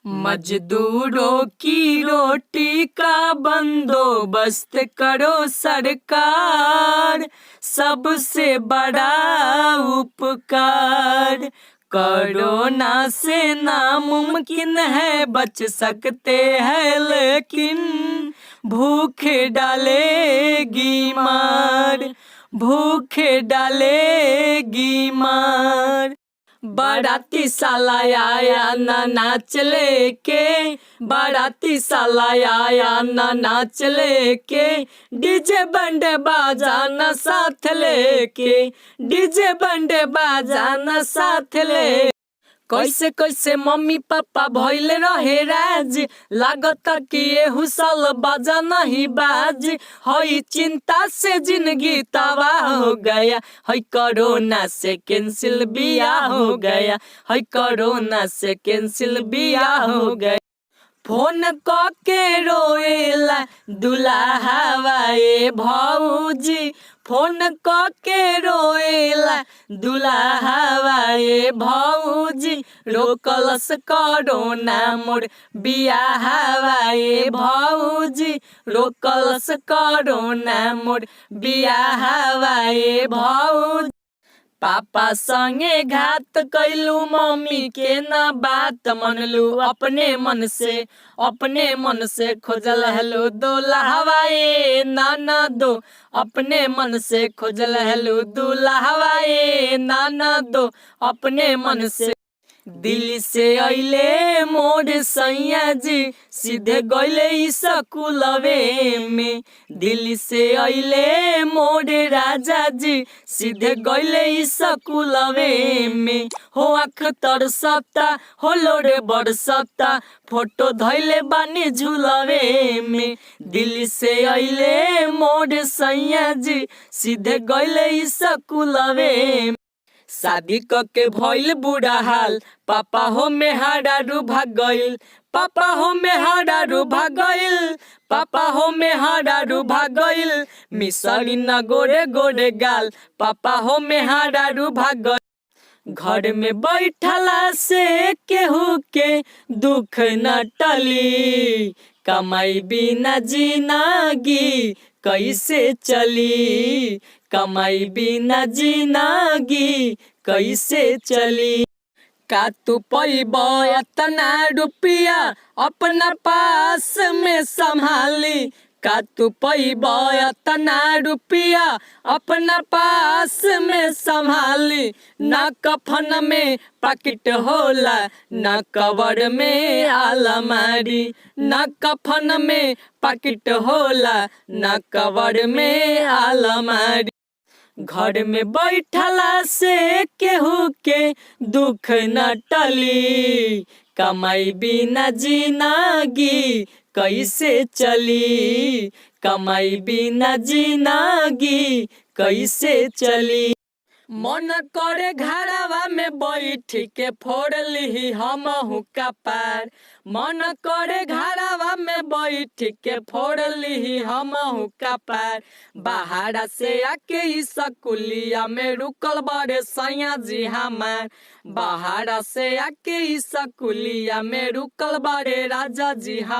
मजदूरों की रोटी का बंदोबस्त करो सरकार, सबसे बड़ा उपकार। कोरोना से नामुमकिन है बच सकते हैं, लेकिन भूख डालेगी मार, भूख डालेगी मार। बाराती साला आया ना नाच लेके, बाराती साला आया ना नाच लेके, डीजे बैंड बाजा ना साथ लेके, डीजे बैंड बाजा ना साथ ले। कैसे कैसे मम्मी पापा भइल रहे राज, लागत कि एहू साल बाजा नहीं बाज। हई चिंता से जिंदगी तबाह हो गया, हई कोरोना से कैंसिल बियाह हो गया, हई कोरोना से कैंसिल बियाह हो गया। फोन के रोएला दुल्हावा ए भौजी, फोन के रोएला दुल्हावा ए भौजी, रोकलस कोरोना मोर बियाहवा ए भौजी, रोकलस कोरोना मोर बियाहवा ए भौजी। पापा संगे घात कैलू, मम्मी के न बात मनलू, अपने मन से खोजल हेलो दुल्हवा ए नाना दो, अपने मन से खोजल हेलो दुल्हवा ए नाना दो, अपने मन से। दिल्ली से अइले मोर सैया जी, सीधे गइले स्कूलवे में। दिल्ली से अइले मोर राजा जी, सीधे गइले स्कूलवे में। हो आँख तरसता, हो लोरे बरसता, फोटो धइले बानी झूलवे में। दिल्ली से अइले मोर सैया जी, सीधे गइले स्कूलवे में। शादी के भइल बुरा हाल, पापा हो मेहरारू भाग गइल, पापा हो मेहरारू भाग गइल, पापा हो मेहरारू भाग गइल। मिसरी न गोरे गोरे गाल, पापा हो मेहरारू भाग गइल। घर में बैठला से केहू के दुख न टली, कमाई बिना जिंदगी कैसे चली, कमाई बिना जिंदगी कैसे चली। का तू पैबा इतना रुपया अपना पास में संभाली, का तू पैबा इतना रुपया अपना पास में संभाली। ना कफन में पैकेट होला, ना कवर में अलमारी, ना कफन में पैकेट होला, ना कवर में अलमारी। घर में बैठला से केहू के दुख न टली, कमाई बिना जिंदगी कैसे चली, कमाई बिना जिंदगी कैसे चली। मन करे घरवा में बैठ के फोड़ ली हमहू कपार, मन करे घरवा में बैठ के फोड़ ली हमहू कपार। बाहर से आके स्कूलिया में रुकल बड़े सैया जी हमार, बाहर से आके स्कूलिया में रुकल बड़े राजा जी हम।